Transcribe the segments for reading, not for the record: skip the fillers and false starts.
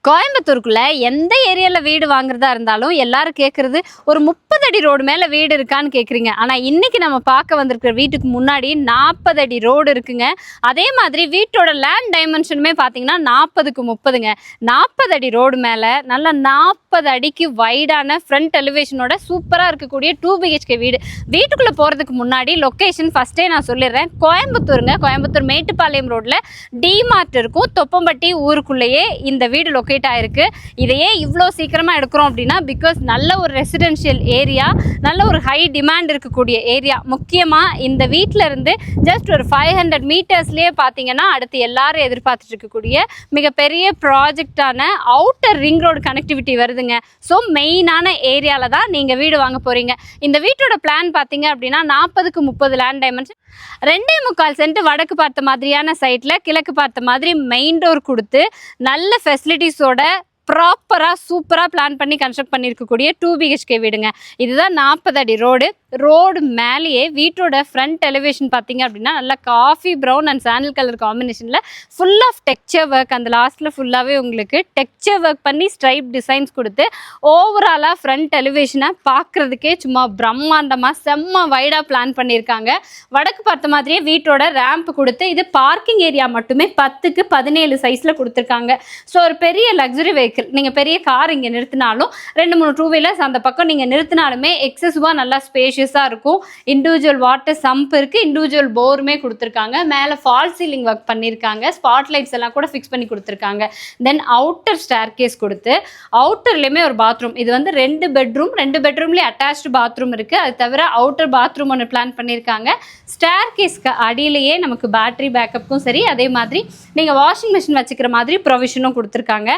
கோயம்புத்தூருக்குள்ள எந்த ஏரியால வீடு வாங்குறதா இருந்தாலும் எல்லாரும் கேட்கறது ஒரு 30 அடி ரோடு மேல வீடு இருக்கான்னு கேட்குறீங்க. ஆனால் இன்னைக்கு நம்ம பார்க்க வந்திருக்கிற வீட்டுக்கு முன்னாடி 40 அடி ரோடு இருக்குங்க. அதே மாதிரி வீட்டோட லேண்ட் டைமென்ஷனுமே பார்த்தீங்கன்னா 40க்கு 30ங்க. 40 அடி ரோடு மேலே நல்ல 40 அடிக்கு வைடான ஃப்ரண்ட் எலிவேஷனோட சூப்பராக இருக்கக்கூடிய 2 BHK வீடு. வீட்டுக்குள்ளே போகிறதுக்கு முன்னாடி லொக்கேஷன் ஃபஸ்ட்டே நான் சொல்லிடுறேன். கோயம்புத்தூருங்க. கோயம்புத்தூர் மேட்டுப்பாளையம் ரோட்டில் டிமார்ட் இருக்கும். தொப்பம்பட்டி ஊருக்குள்ளேயே இந்த வீடு லொக்கேட் ஆயிருக்கு. இதையே இவ்வளோ சீக்கிரமாக எடுக்கிறோம் அப்படின்னா பிகாஸ் நல்ல ஒரு ரெசிடென்ஷியல் ஏரியா, நல்ல ஒரு ஹை டிமாண்ட் இருக்கக்கூடிய ஏரியா. முக்கியமாக இந்த வீட்டில் இருந்து ஜஸ்ட் ஒரு 500 மீட்டர்ஸ்லேயே பார்த்தீங்கன்னா அடுத்து எல்லாரும் எதிர்பார்த்துட்டு இருக்கக்கூடிய மிகப்பெரிய ப்ராஜெக்டான அவுட்டர் ரிங் ரோடு கனெக்டிவிட்டி வருதுங்க. ஸோ மெயினான ஏரியாவில் தான் நீங்கள் வீடு வாங்க போகிறீங்க. இந்த வீட்டோட பிளான் பார்த்தீங்க அப்படின்னா 40க்கு 30 லேண்ட் டைமென்ஷன், 2.25 சென்ட் வடக்கு பார்த்த மாதிரியான சைட்டில் கிழக்கு பார்த்த மாதிரி மெயின் டோர் கொடுத்து நல்ல ஃபெசிலிட்டிஸோட ப்ராப்பராக சூப்பராக பிளான் பண்ணி கன்ஸ்ட்ரக்ட் பண்ணியிருக்கக்கூடிய 2 BHK வீடுங்க. இதுதான் 40 அடி ரோடு மேலேயே வீட்டோட ஃப்ரண்ட் எலிவேஷன் பார்த்தீங்க அப்படின்னா நல்லா coffee brown and sandal colour காம்பினேஷனில் ஃபுல் ஆஃப் டெக்ஸ்சர் ஒர்க். அந்த லாஸ்ட்டில் ஃபுல்லாகவே உங்களுக்கு டெக்ஸ்சர் ஒர்க் பண்ணி ஸ்ட்ரைப் டிசைன்ஸ் கொடுத்து ஓவராலாக ஃப்ரண்ட் எலிவேஷனை பார்க்குறதுக்கே சும்மா பிரம்மாண்டமாக செம்ம வைடாக பிளான் பண்ணியிருக்காங்க. வடக்கு பார்த்த மாதிரியே வீட்டோட ரேம்ப் கொடுத்து இது பார்க்கிங் ஏரியா மட்டுமே 10க்கு 17 சைஸில் கொடுத்துருக்காங்க. ஸோ ஒரு பெரிய லக்ஸுரி வெஹிக்கிள், நீங்கள் பெரிய கார் இங்கே நிறுத்தினாலும் 2-3 2 வீலர்ஸ் அந்த பக்கம் நீங்கள் நிறுத்தினாலுமே எக்ஸசிவாக நல்லா ஸ்பேஷியஸாக இருக்கும். இண்டிவிஜுவல் வாட்டர் சம்ப் இருக்குது, இண்டிவிஜுவல் போருமே கொடுத்துருக்காங்க. மேலே ஃபால் சீலிங் ஒர்க் பண்ணியிருக்காங்க, ஸ்பாட் லைட்ஸ் எல்லாம் கூட ஃபிக்ஸ் பண்ணி கொடுத்துருக்காங்க. தென் அவுட்டர் ஸ்டேர் கேஸ் கொடுத்து அவுட்டர்லேயுமே ஒரு பாத்ரூம். இது வந்து 2 பெட்ரூம், 2 பெட்ரூம்லேயே அட்டாச்டு பாத்ரூம் இருக்குது. அது தவிர அவுட்டர் பாத்ரூம் ஒன்று பிளான் பண்ணியிருக்காங்க. ஸ்டேர் கேஸ்க்கு அடியிலேயே நமக்கு பேட்டரி பேக்கப்புக்கும் சரி, அதே மாதிரி நீங்கள் வாஷிங் மிஷின் வச்சுக்கிற மாதிரி ப்ரொவிஷனும் கொடுத்துருக்காங்க.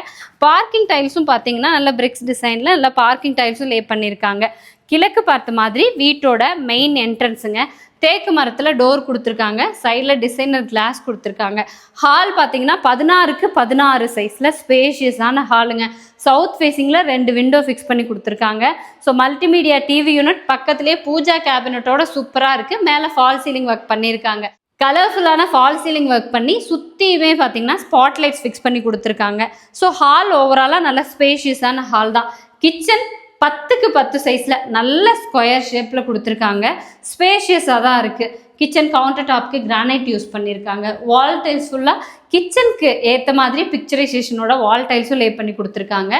பார்க்கிங் டைல்ஸும் பார்த்தீங்கன்னா நல்ல பிரிக்ஸ் டிசைனில் நல்ல பார்க்கிங் டைல்ஸும் லே பண்ணியிருக்காங்க. கிழக்கு பார்த்த மாதிரி வீட்டோட மெயின் என்ட்ரன்ஸுங்க. தேக்கு மரத்தில் டோர் கொடுத்துருக்காங்க, சைடில் டிசைனர் கிளாஸ் கொடுத்துருக்காங்க. ஹால் பார்த்தீங்கன்னா 16க்கு 16 சைஸில் ஸ்பேஷியஸான ஹாலுங்க. சவுத் ஃபேஸிங்கில் 2 விண்டோ ஃபிக்ஸ் பண்ணி கொடுத்துருக்காங்க. ஸோ மல்டிமீடியா டிவி யூனிட் பக்கத்துலேயே பூஜா கேபினட்டோட சூப்பராக இருக்குது. மேலே ஃபால் சீலிங் ஒர்க் பண்ணியிருக்காங்க. கலர்ஃபுல்லான ஃபால் சீலிங் ஒர்க் பண்ணி சுற்றியுமே பார்த்தீங்கன்னா ஸ்பாட் லைட்ஸ் ஃபிக்ஸ் பண்ணி கொடுத்துருக்காங்க. ஸோ ஹால் ஓவராலாக நல்ல ஸ்பேஷியஸான ஹால் தான். கிச்சன் 10க்கு 10 சைஸில் நல்ல ஸ்கொயர் ஷேப்பில் கொடுத்துருக்காங்க. ஸ்பேஷியஸாக தான் இருக்குது. கிச்சன் கவுண்டர் டாப்க்கு கிரானைட் யூஸ் பண்ணியிருக்காங்க. வால் டைல்ஸ் ஃபுல்லாக கிச்சனுக்கு ஏற்ற மாதிரி பிக்சரைசேஷனோட வால் டைல்ஸும் லே பண்ணி கொடுத்துருக்காங்க.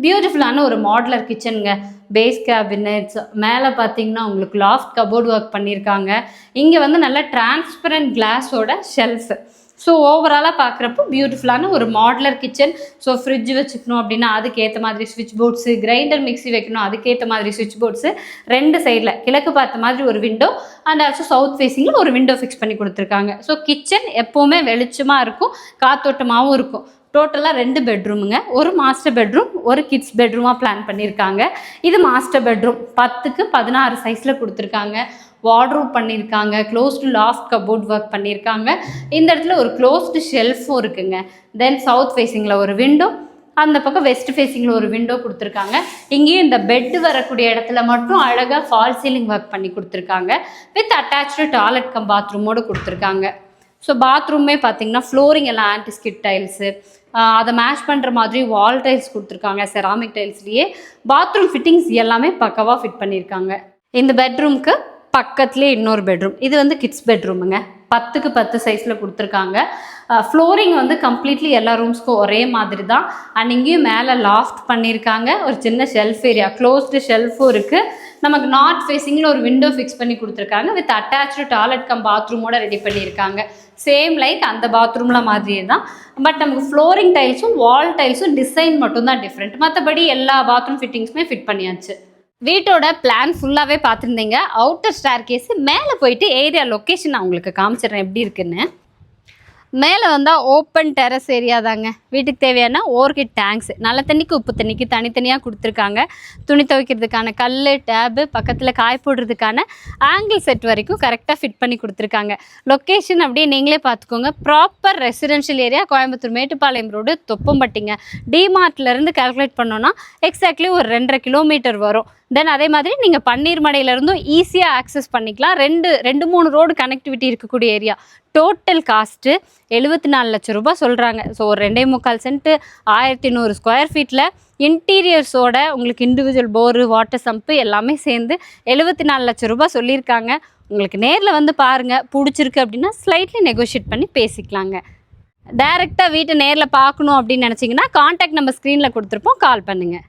பியூட்டிஃபுல்லான ஒரு மாடுலர் கிச்சனுங்க. பேஸ் கேபினெட்ஸ், மேலே பார்த்தீங்கன்னா உங்களுக்கு லாஃப்ட் கபோர்டு ஒர்க் பண்ணியிருக்காங்க. இங்கே வந்து நல்ல டிரான்ஸ்பரண்ட் கிளாஸோட ஷெல்ஃபு. ஸோ ஓவராலாக பார்க்குறப்போ பியூட்டிஃபுல்லான ஒரு மாடுலர் கிச்சன். ஸோ ஃப்ரிட்ஜ் வச்சுக்கணும் அப்படின்னா அதுக்கேற்ற மாதிரி ஸ்விட்ச் போர்ட்ஸு, கிரைண்டர் மிக்ஸி வைக்கணும் அதுக்கேற்ற மாதிரி ஸ்விட்ச் போர்ட்ஸு. 2 சைடில் கிழக்கு பார்த்த மாதிரி ஒரு விண்டோ அண்ட் ஆல்சோ சவுத் ஃபேஸிங்கில் ஒரு விண்டோ ஃபிக்ஸ் பண்ணி கொடுத்துருக்காங்க. ஸோ கிச்சன் எப்போவுமே வெளிச்சமாக இருக்கும், காத்தோட்டமாகவும் இருக்கும். டோட்டலாக 2 பெட்ரூமுங்க. ஒரு மாஸ்டர் பெட்ரூம், ஒரு கிட்ஸ் பெட்ரூமாக பிளான் பண்ணியிருக்காங்க. இது மாஸ்டர் பெட்ரூம் 10க்கு 16 சைஸில் கொடுத்துருக்காங்க. வார்ட்ரோப் பண்ணியிருக்காங்க, க்ளோஸ்டு லாஃப்ட் கபோர்ட் ஒர்க் பண்ணியிருக்காங்க. இந்த இடத்துல ஒரு க்ளோஸ்டு ஷெல்ஃபும் இருக்குங்க. தென் சவுத் ஃபேஸிங்கில் ஒரு விண்டோ, அந்த பக்கம் வெஸ்ட் ஃபேஸிங்கில் ஒரு விண்டோ கொடுத்துருக்காங்க. இங்கேயும் இந்த பெட்டு வரக்கூடிய இடத்துல மட்டும் அழகாக ஃபால் சீலிங் ஒர்க் பண்ணி கொடுத்துருக்காங்க. வித் அட்டாச்சு டாய்லெட் கம் பாத்ரூமோடு கொடுத்துருக்காங்க. ஸோ பாத்ரூமே பார்த்தீங்கன்னா ஃப்ளோரிங் எல்லாம் ஆன்டிஸ்கிட் டைல்ஸு, அதை மேட்ச் பண்ணுற மாதிரி வால் டைல்ஸ் கொடுத்துருக்காங்க. செராமிக் டைல்ஸ்லேயே பாத்ரூம் ஃபிட்டிங்ஸ் எல்லாமே பக்காவாக ஃபிட் பண்ணியிருக்காங்க. இந்த பெட்ரூம்க்கு பக்கத்துலேயே இன்னொரு பெட்ரூம். இது வந்து கிட்ஸ் பெட்ரூமுங்க. 10க்கு 10 சைஸில் கொடுத்துருக்காங்க. ஃப்ளோரிங் வந்து கம்ப்ளீட்லி எல்லா ரூம்ஸ்க்கும் ஒரே மாதிரி தான். அண்ட் இங்கேயும் மேலே லாஃப்ட் பண்ணியிருக்காங்க. ஒரு சின்ன ஷெல்ஃப் ஏரியா, க்ளோஸ்டு ஷெல்ஃபும் இருக்குது. நமக்கு நார்த் ஃபேஸிங்கில் ஒரு விண்டோ ஃபிக்ஸ் பண்ணி கொடுத்துருக்காங்க. வித் அட்டாச்சு டாய்லெட் கம் பாத்ரூமோட ரெடி பண்ணியிருக்காங்க. சேம் லைக் அந்த பாத்ரூமில் மாதிரியே தான். பட் நமக்கு ஃப்ளோரிங் டைல்ஸும் வால் டைல்ஸும் டிசைன் மட்டும்தான் டிஃப்ரெண்ட். மற்றபடி எல்லா பாத்ரூம் ஃபிட்டிங்ஸுமே ஃபிட் பண்ணியாச்சு. வீட்டோட பிளான் ஃபுல்லாகவே பார்த்துருந்தீங்க. அவுட்டர் ஸ்டேர் கேஸு மேலே போயிட்டு ஏரியா லொக்கேஷன் நான் உங்களுக்கு காமிச்சிடுறேன் எப்படி இருக்குன்னு. மேலே வந்தால் ஓப்பன் டெரஸ் ஏரியா தாங்க. வீட்டுக்கு தேவையான ஓர்கிட் டேங்க்ஸ், நல்ல தண்ணிக்கு உப்பு தண்ணிக்கு தனித்தனியாக கொடுத்துருக்காங்க. துணி துவைக்கிறதுக்கான கல், டேபு, பக்கத்தில் காய் போடுறதுக்கான ஆங்கிள் செட் வரைக்கும் கரெக்டாக ஃபிட் பண்ணி கொடுத்துருக்காங்க. லொக்கேஷன் அப்படியே நீங்களே பார்த்துக்கோங்க. Proper residential area, Coimbatore Mettupalayam road, தொப்பம்பட்டிங்க. டிமார்ட்லேருந்து கால்குலேட் பண்ணோன்னா எக்ஸாக்ட்லி ஒரு 2.5 கிலோமீட்டர் வரும். தென் அதே மாதிரி நீங்கள் பன்னீர் மடையிலேருந்தும் ஈஸியாக ஆக்சஸ் பண்ணிக்கலாம். 2-3 ரோடு கனெக்டிவிட்டி இருக்கக்கூடிய ஏரியா. டோட்டல் காஸ்ட்டு 74 லட்சம் ரூபாய் சொல்கிறாங்க. ஸோ ஒரு 2.25 சென்ட்டு 1100 ஸ்கொயர் ஃபீட்டில் இன்டீரியர்ஸோட உங்களுக்கு இண்டிவிஜுவல் போரு வாட்டர் சம்பு எல்லாமே சேர்ந்து 74 லட்சம் ரூபாய் சொல்லியிருக்காங்க. உங்களுக்கு நேரில் வந்து பாருங்கள், பிடிச்சிருக்கு அப்படின்னா ஸ்லைட்லி நெகோஷியேட் பண்ணி பேசிக்கலாங்க. டைரெக்டாக வீட்டை நேரில் பார்க்கணும் அப்படின்னு நினச்சிங்கன்னா கான்டாக்ட் நம்பர் ஸ்க்ரீனில் கொடுத்துருப்போம், கால் பண்ணுங்கள்.